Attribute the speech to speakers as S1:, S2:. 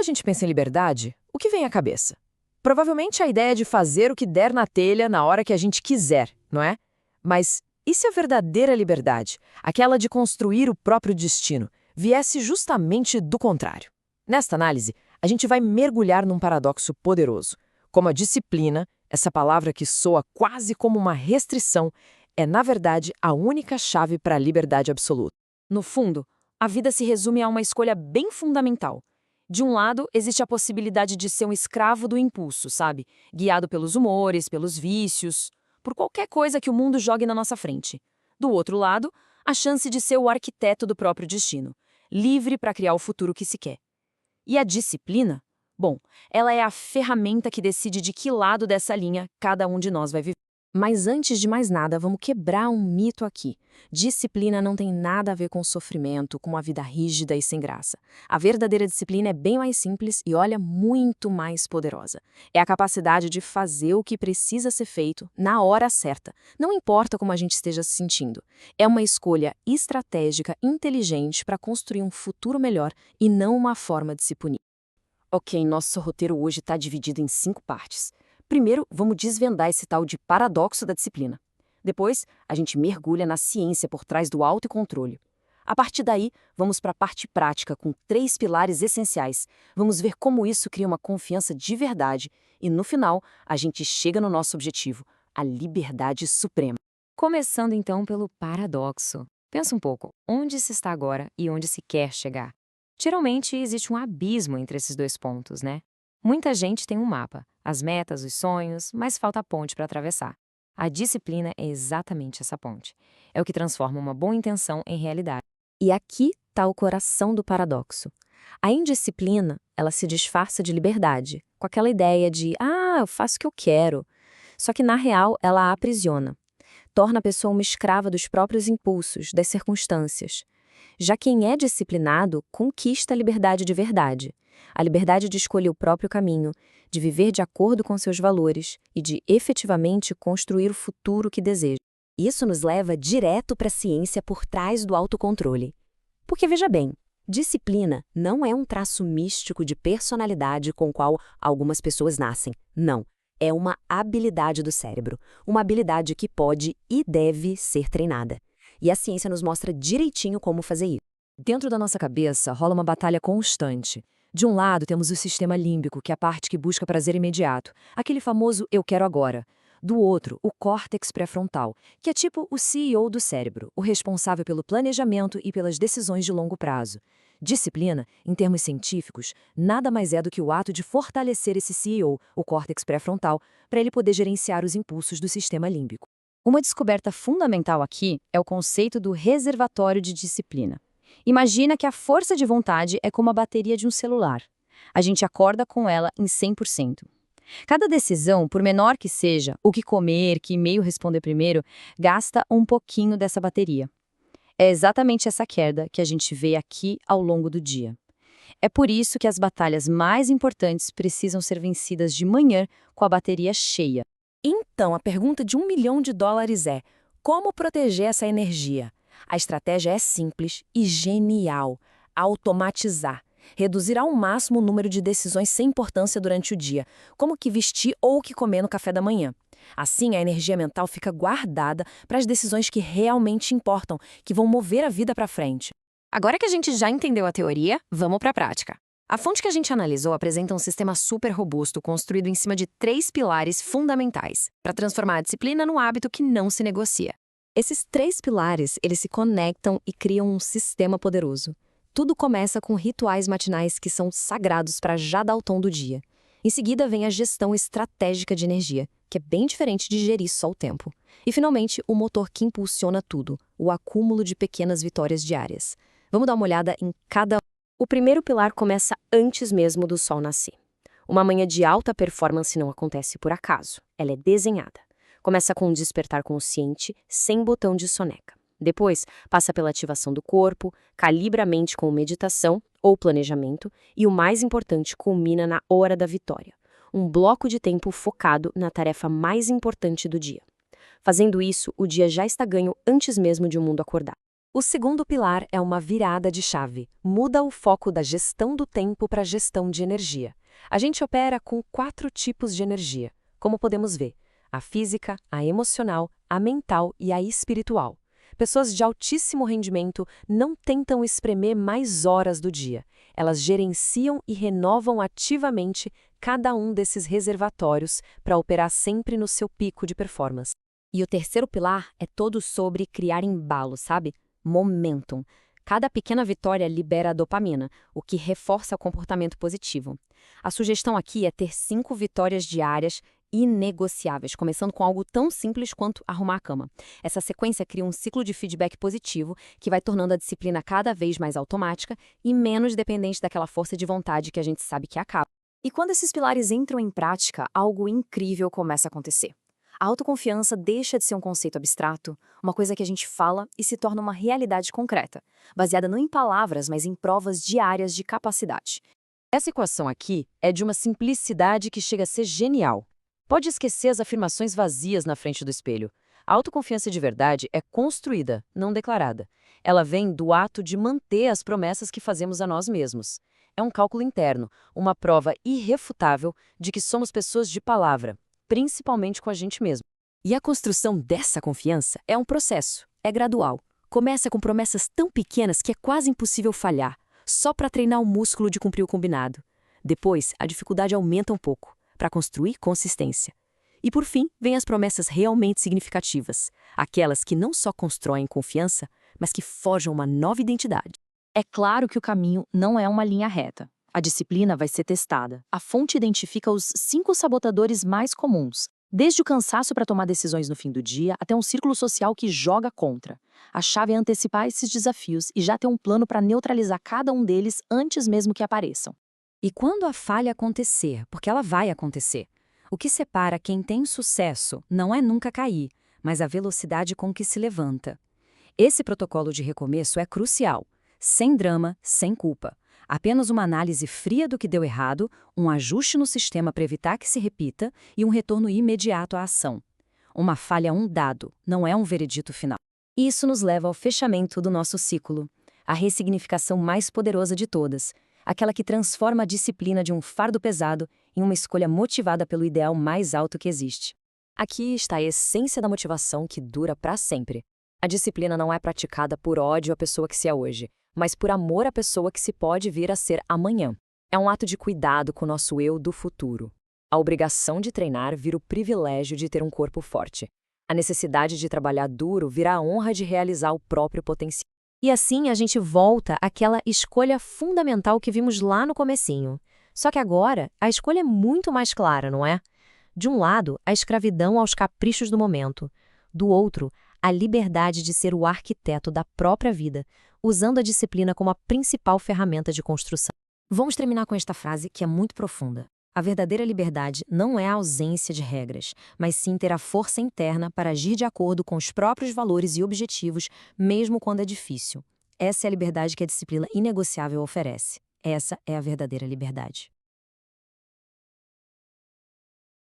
S1: a gente pensa em liberdade, o que vem à cabeça? Provavelmente a ideia de fazer o que der na telha na hora que a gente quiser, não é? Mas e se a verdadeira liberdade, aquela de construir o próprio destino, viesse justamente do contrário? Nesta análise, a gente vai mergulhar num paradoxo poderoso. Como a disciplina, essa palavra que soa quase como uma restrição, é, na verdade, a única chave para a liberdade absoluta.
S2: No fundo, a vida se resume a uma escolha bem fundamental. De um lado, existe a possibilidade de ser um escravo do impulso, sabe? Guiado pelos humores, pelos vícios, por qualquer coisa que o mundo jogue na nossa frente. Do outro lado, a chance de ser o arquiteto do próprio destino, livre para criar o futuro que se quer. E a disciplina? Bom, ela é a ferramenta que decide de que lado dessa linha cada um de nós vai viver. Mas antes de mais nada, vamos quebrar um mito aqui. Disciplina não tem nada a ver com sofrimento, com uma vida rígida e sem graça. A verdadeira disciplina é bem mais simples e, olha, muito mais poderosa. É a capacidade de fazer o que precisa ser feito na hora certa. Não importa como a gente esteja se sentindo. É uma escolha estratégica, inteligente para construir um futuro melhor e não uma forma de se punir. Ok, nosso roteiro hoje está dividido em 5 partes. Primeiro, vamos desvendar esse tal de paradoxo da disciplina. Depois, a gente mergulha na ciência por trás do autocontrole. A partir daí, vamos para a parte prática com 3 pilares essenciais. Vamos ver como isso cria uma confiança de verdade e, no final, a gente chega no nosso objetivo, a liberdade suprema. Começando então pelo paradoxo. Pensa um pouco, onde se está agora e onde se quer chegar? Geralmente existe um abismo entre esses 2 pontos, né? Muita gente tem um mapa, as metas, os sonhos, mas falta a ponte para atravessar. A disciplina é exatamente essa ponte. É o que transforma uma boa intenção em realidade. E aqui está o coração do paradoxo. A indisciplina, ela se disfarça de liberdade, com aquela ideia de, eu faço o que eu quero. Só que, na real, ela a aprisiona. Torna a pessoa uma escrava dos próprios impulsos, das circunstâncias. Já quem é disciplinado conquista a liberdade de verdade. A liberdade de escolher o próprio caminho, de viver de acordo com seus valores e de efetivamente construir o futuro que deseja. Isso nos leva direto para a ciência por trás do autocontrole. Porque veja bem, disciplina não é um traço místico de personalidade com o qual algumas pessoas nascem. Não. É uma habilidade do cérebro. Uma habilidade que pode e deve ser treinada. E a ciência nos mostra direitinho como fazer isso. Dentro da nossa cabeça rola uma batalha constante. De um lado, temos o sistema límbico, que é a parte que busca prazer imediato, aquele famoso eu quero agora. Do outro, o córtex pré-frontal, que é tipo o CEO do cérebro, o responsável pelo planejamento e pelas decisões de longo prazo. Disciplina, em termos científicos, nada mais é do que o ato de fortalecer esse CEO, o córtex pré-frontal, para ele poder gerenciar os impulsos do sistema límbico. Uma descoberta fundamental aqui é o conceito do reservatório de disciplina. Imagina que a força de vontade é como a bateria de um celular. A gente acorda com ela em 100%. Cada decisão, por menor que seja, o que comer, que e-mail responder primeiro, gasta um pouquinho dessa bateria. É exatamente essa queda que a gente vê aqui ao longo do dia. É por isso que as batalhas mais importantes precisam ser vencidas de manhã com a bateria cheia. Então, a pergunta de $1 milhão é: como proteger essa energia? A estratégia é simples e genial: automatizar. Reduzir ao máximo o número de decisões sem importância durante o dia, como o que vestir ou o que comer no café da manhã. Assim, a energia mental fica guardada para as decisões que realmente importam, que vão mover a vida para frente. Agora que a gente já entendeu a teoria, vamos para a prática. A fonte que a gente analisou apresenta um sistema super robusto construído em cima de 3 pilares fundamentais para transformar a disciplina num hábito que não se negocia. Esses 3 pilares, eles se conectam e criam um sistema poderoso. Tudo começa com rituais matinais que são sagrados para já dar o tom do dia. Em seguida vem a gestão estratégica de energia, que é bem diferente de gerir só o tempo. E finalmente, o motor que impulsiona tudo, o acúmulo de pequenas vitórias diárias. Vamos dar uma olhada em cada um. O primeiro pilar começa antes mesmo do sol nascer. Uma manhã de alta performance não acontece por acaso, ela é desenhada. Começa com um despertar consciente, sem botão de soneca. Depois, passa pela ativação do corpo, calibra a mente com meditação ou planejamento e, o mais importante, culmina na hora da vitória. Um bloco de tempo focado na tarefa mais importante do dia. Fazendo isso, o dia já está ganho antes mesmo de o mundo acordar. O segundo pilar é uma virada de chave. Muda o foco da gestão do tempo para a gestão de energia. A gente opera com 4 tipos de energia, como podemos ver: a física, a emocional, a mental e a espiritual. Pessoas de altíssimo rendimento não tentam espremer mais horas do dia. Elas gerenciam e renovam ativamente cada um desses reservatórios para operar sempre no seu pico de performance.
S3: E o terceiro pilar é todo sobre criar embalo, sabe? Momentum. Cada pequena vitória libera dopamina, o que reforça o comportamento positivo. A sugestão aqui é ter 5 vitórias diárias inegociáveis, começando com algo tão simples quanto arrumar a cama. Essa sequência cria um ciclo de feedback positivo que vai tornando a disciplina cada vez mais automática e menos dependente daquela força de vontade que a gente sabe que acaba.
S2: E quando esses pilares entram em prática, algo incrível começa a acontecer. A autoconfiança deixa de ser um conceito abstrato, uma coisa que a gente fala, e se torna uma realidade concreta, baseada não em palavras, mas em provas diárias de capacidade.
S1: Essa equação aqui é de uma simplicidade que chega a ser genial. Pode esquecer as afirmações vazias na frente do espelho. A autoconfiança de verdade é construída, não declarada. Ela vem do ato de manter as promessas que fazemos a nós mesmos. É um cálculo interno, uma prova irrefutável de que somos pessoas de palavra, principalmente com a gente mesmo. E a construção dessa confiança é um processo, é gradual. Começa com promessas tão pequenas que é quase impossível falhar, só para treinar o músculo de cumprir o combinado. Depois, a dificuldade aumenta um pouco, para construir consistência. E por fim, vêm as promessas realmente significativas, aquelas que não só constroem confiança, mas que forjam uma nova identidade.
S2: É claro que o caminho não é uma linha reta. A disciplina vai ser testada. A fonte identifica os 5 sabotadores mais comuns, desde o cansaço para tomar decisões no fim do dia até um círculo social que joga contra. A chave é antecipar esses desafios e já ter um plano para neutralizar cada um deles antes mesmo que apareçam.
S3: E quando a falha acontecer, porque ela vai acontecer, o que separa quem tem sucesso não é nunca cair, mas a velocidade com que se levanta. Esse protocolo de recomeço é crucial, sem drama, sem culpa. Apenas uma análise fria do que deu errado, um ajuste no sistema para evitar que se repita e um retorno imediato à ação. Uma falha é um dado, não é um veredito final. Isso nos leva ao fechamento do nosso ciclo, a ressignificação mais poderosa de todas, aquela que transforma a disciplina de um fardo pesado em uma escolha motivada pelo ideal mais alto que existe. Aqui está a essência da motivação que dura para sempre. A disciplina não é praticada por ódio à pessoa que se é hoje, mas por amor à pessoa que se pode vir a ser amanhã. É um ato de cuidado com o nosso eu do futuro. A obrigação de treinar vira o privilégio de ter um corpo forte. A necessidade de trabalhar duro vira a honra de realizar o próprio potencial. E assim a gente volta àquela escolha fundamental que vimos lá no comecinho. Só que agora a escolha é muito mais clara, não é? De um lado, a escravidão aos caprichos do momento. Do outro, a liberdade de ser o arquiteto da própria vida, usando a disciplina como a principal ferramenta de construção. Vamos terminar com esta frase que é muito profunda. A verdadeira liberdade não é a ausência de regras, mas sim ter a força interna para agir de acordo com os próprios valores e objetivos, mesmo quando é difícil. Essa é a liberdade que a disciplina inegociável oferece. Essa é a verdadeira liberdade.